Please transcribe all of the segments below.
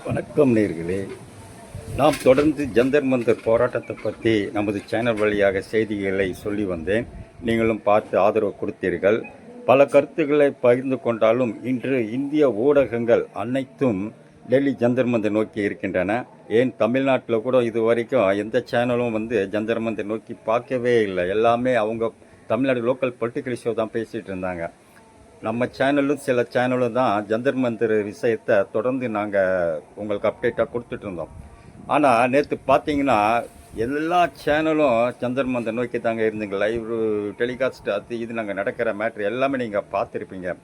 வணக்கம் நேர்களே. நாம் தொடர்ந்து ஜந்தர் மந்தர் போராட்டத்தை பற்றி நமது சேனல் வழியாக செய்திகளை சொல்லி வந்தேன். நீங்களும் பார்த்து ஆதரவு கொடுத்தீர்கள். பல கருத்துக்களை பகிர்ந்து கொண்டாலும் இன்று இந்திய ஊடகங்கள் அனைத்தும் டெல்லி ஜந்தர் மந்தர் நோக்கி இருக்கின்றன. ஏன் தமிழ்நாட்டில் கூட இது வரைக்கும் எந்த சேனலும் ஜந்தர் மந்தர் நோக்கி பார்க்கவே இல்லை. எல்லாமே அவங்க தமிழ்நாடு லோக்கல் பொலிட்டிக்கல் ஷோ தான் பேசிகிட்டு இருந்தாங்க. நம்ம சேனலும் சில சேனலும் தான் ஜந்தர் மந்தர் விஷயத்தை தொடர்ந்து நாங்கள் உங்களுக்கு அப்டேட்டாக கொடுத்துட்ருந்தோம். ஆனால் நேற்று பார்த்தீங்கன்னா எல்லா சேனலும் ஜந்தர் மந்தர் நோக்கி தாங்க இருந்துங்க. லைவ் டெலிகாஸ்ட் அது இது நாங்கள் நடக்கிற மேட்ரு எல்லாமே நீங்கள் பார்த்துருப்பீங்க.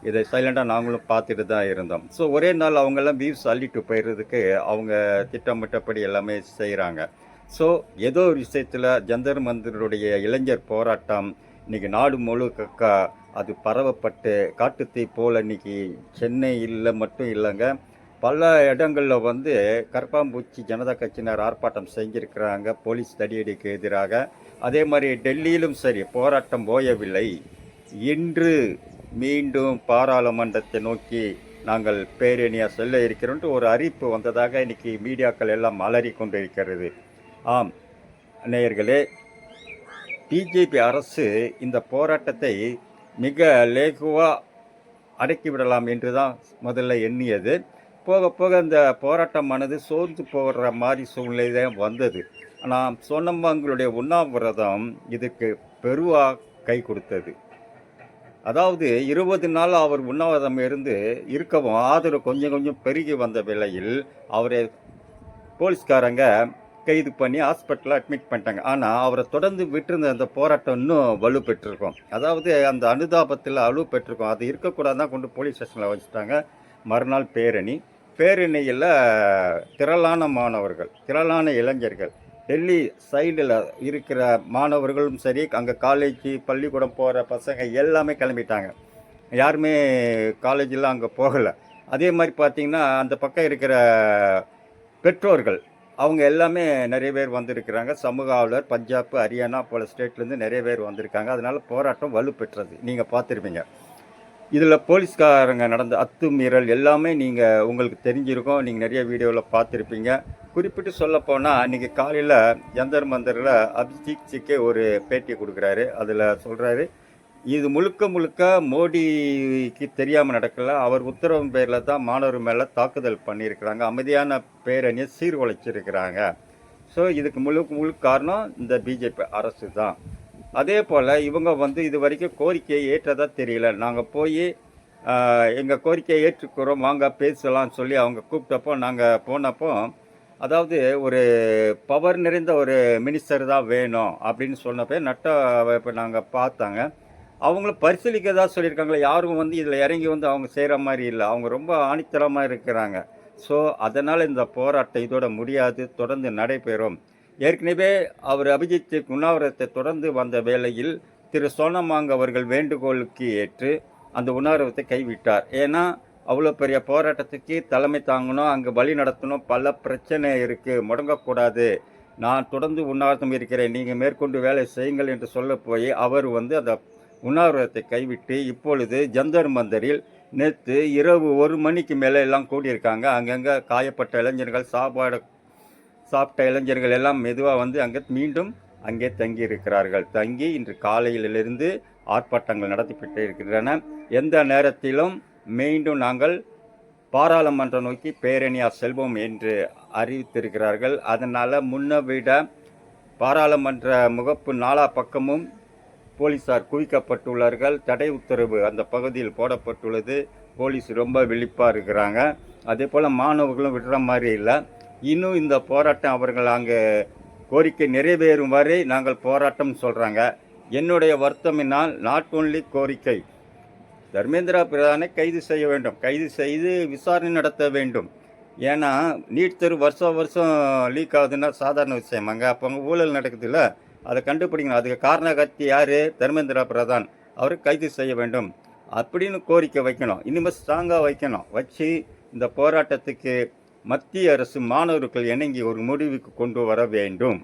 இதை சைலண்டாக நாங்களும் பார்த்துட்டு தான் இருந்தோம். ஸோ ஒரே நாள் அவங்கெல்லாம் வியூஸ் அள்ளிட்டு போயிடுறதுக்கு அவங்க திட்டமிட்டபடி எல்லாமே செய்கிறாங்க. ஸோ ஏதோ ஒரு விஷயத்தில் ஜந்தர் மந்தருடைய இளைஞர் போராட்டம் இன்றைக்கி நாடு முழுக்க அது பரவப்பட்டு காட்டுத்தீ போல் இன்றைக்கி சென்னையில் மட்டும் இல்லைங்க, பல இடங்களில் கரப்பாம்பூச்சி ஜனதா கட்சியினர் ஆர்ப்பாட்டம் செஞ்சுருக்கிறாங்க போலீஸ் தடியடிக்கு எதிராக. அதே மாதிரி டெல்லியிலும் சரி போராட்டம் ஓயவில்லை. இன்று மீண்டும் பாராளுமன்றத்தை நோக்கி நாங்கள் பேரணியாக செல்ல இருக்கிறோன்ட்டு ஒரு அறிவிப்பு வந்ததாக இன்றைக்கி மீடியாக்கள் எல்லாம் அலறி கொண்டு இருக்கிறது. ஆம் நேயர்களே, பிஜேபி அரசு இந்த போராட்டத்தை மிக லேகுவாக அடக்கிவிடலாம் என்று தான் முதல்ல எண்ணியது. போக போக இந்த போராட்டமானது சோர்ந்து போகிற மாதிரி சூழ்நிலை தான் வந்தது. ஆனால் சோனம்பாங்களுடைய உண்ணாவிரதம் இதுக்கு பெருவாக கை கொடுத்தது. அதாவது 20 நாள் அவர் உண்ணாவிரதம் இருக்கவும் ஆதரவு கொஞ்சம் கொஞ்சம் பெருகி வந்த வேளையில் அவரை போலீஸ்காரங்க கைது பண்ணி ஹாஸ்பிட்டலில் அட்மிட் பண்ணிட்டாங்க. ஆனால் அவரை தொடர்ந்து விட்டுருந்த அந்த போராட்டம் இன்னும் வலு பெற்றிருக்கோம். அதாவது அந்த அனுதாபத்தில் வலு பெற்றிருக்கோம். அது இருக்கக்கூடாதான் கொண்டு போலீஸ் ஸ்டேஷனில் வச்சுட்டாங்க. மறுநாள் பேரணியில் திரளான மாணவர்கள், திரளான இளைஞர்கள், டெல்லி சைடில் இருக்கிற மாணவர்களும் சரி, அங்கே காலேஜ் பள்ளிக்கூடம் போகிற பசங்க எல்லாமே கிளம்பிட்டாங்க. யாருமே காலேஜெலாம் அங்கே போகலை. அதே மாதிரி பார்த்திங்கன்னா அந்த பக்கம் இருக்கிற பெற்றோர்கள் அவங்க எல்லாமே நிறைய பேர் வந்திருக்கிறாங்க. சமூக ஆர்வலர் பஞ்சாப், ஹரியானா போல ஸ்டேட்லேருந்து நிறைய பேர் வந்திருக்காங்க. அதனால் போராட்டம் வலுப்பெற்றது. நீங்கள் பார்த்துருப்பீங்க. இதில் போலீஸ்காரங்க நடந்த அத்துமீறல் எல்லாமே உங்களுக்கு தெரிஞ்சிருக்கும். நீங்கள் நிறைய வீடியோவில் பார்த்துருப்பீங்க. குறிப்பிட்டு சொல்லப்போனால் இன்றைக்கி காலையில் ஜந்தர் மந்தரில் அபிஜித் சிக்கே ஒரு பேட்டி கொடுக்குறாரு. அதில் சொல்கிறாரு, இது முழுக்க மோடிக்கு தெரியாமல் நடக்கல. அவர் உத்தரவு பேரில் தான் மாணவர் மேலே தாக்குதல் பண்ணியிருக்கிறாங்க. அமைதியான பேரணியை சீர்குலைச்சிருக்கிறாங்க. ஸோ இதுக்கு முழு காரணம் இந்த பிஜேபி அரசு தான். அதே போல் இவங்க இது வரைக்கும் கோரிக்கையை ஏற்றதாக தெரியல. நாங்கள் போய் எங்கள் கோரிக்கையை ஏற்றுக்கிறோம், வாங்க பேசலாம்னு சொல்லி அவங்க கூப்பிட்டப்போ நாங்கள் போனப்போ, அதாவது ஒரு பவர் நிறைந்த ஒரு மினிஸ்டர் தான் வேணும் அப்படின்னு சொன்னப்போ இப்போ நாங்கள் பார்த்தாங்க. அவங்களும் பரிசீலிக்க தான் சொல்லியிருக்காங்களே, யாரும் இதில் இறங்கி அவங்க செய்கிற மாதிரி இல்லை. அவங்க ரொம்ப ஆணித்தரமாக இருக்கிறாங்க. ஸோ அதனால் இந்த போராட்டம் இதோட முடியாது, தொடர்ந்து நடைபெறும். ஏற்கனவே அவர் அபிஜித் உண்ணாவிரதத்தை தொடர்ந்து வந்த வேளையில் திரு சோனமாங் அவர்கள் வேண்டுகோளுக்கு ஏற்று அந்த உண்ணாவிரதத்தை கைவிட்டார். ஏன்னா அவ்வளோ பெரிய போராட்டத்துக்கு தலைமை தாங்கணும், அங்கே வழி நடத்தணும், பல பிரச்சனை இருக்குது, முடங்கக்கூடாது, நான் தொடர்ந்து உண்ணாவிரதம் இருக்கிறேன், நீங்கள் மேற்கொண்டு வேலை செய்யுங்கள் என்று சொல்ல போய் அவர் அந்த உண்ணாவிரதத்தை கைவிட்டு இப்பொழுது ஜந்தர் மந்தரில் நேற்று இரவு 1 மணிக்கு மேலே எல்லாம் கூடியிருக்காங்க. அங்கங்கே காயப்பட்ட இளைஞர்கள், சாப்பிட்ட இளைஞர்கள் எல்லாம் மெதுவாக மீண்டும் அங்கே தங்கி இருக்கிறார்கள். தங்கி இன்று காலையிலிருந்து ஆர்ப்பாட்டங்கள் நடத்தப்பட்டு இருக்கின்றன. எந்த நேரத்திலும் மீண்டும் நாங்கள் பாராளுமன்றம் நோக்கி பேரணியாக செல்வோம் என்று அறிவித்திருக்கிறார்கள். அதனால் முன்ன விட பாராளுமன்ற முகப்பு 4 பக்கமும் போலீஸார் குவிக்கப்பட்டுள்ளார்கள். தடை உத்தரவு அந்த பகுதியில் போடப்பட்டுள்ளது. போலீஸ் ரொம்ப விழிப்பாக இருக்கிறாங்க. அதே போல் மாணவர்களும் விடுற மாதிரி இல்லை. இன்னும் இந்த போராட்டம் அவர்கள் அங்கே கோரிக்கை நிறைவேறும் வரை நாங்கள் போராட்டம் சொல்கிறாங்க. என்னுடைய வருத்தமினால் நாட் ஓன்லி கோரிக்கை, தர்மேந்திர பிரதானை கைது செய்ய வேண்டும், கைது செய்து விசாரணை நடத்த வேண்டும். ஏன்னா நீட் தேர்வு வருஷம் லீக் ஆகுதுன்னா சாதாரண விஷயமாங்க. அப்போ அங்கே ஊழல் நடக்குதுல்ல, அதை கண்டுபிடிக்கணும். அதுக்கு காரணகர்த்தி யார்? தர்மேந்திர பிரதான். அவரை கைது செய்ய வேண்டும் அப்படின்னு கோரிக்கை வைக்கணும். இனிமேல் ஸ்ட்ராங்காக வைக்கணும். வச்சு இந்த போராட்டத்துக்கு மத்திய அரசு மாணவர்கள் இணங்கி ஒரு முடிவுக்கு கொண்டு வர வேண்டும்.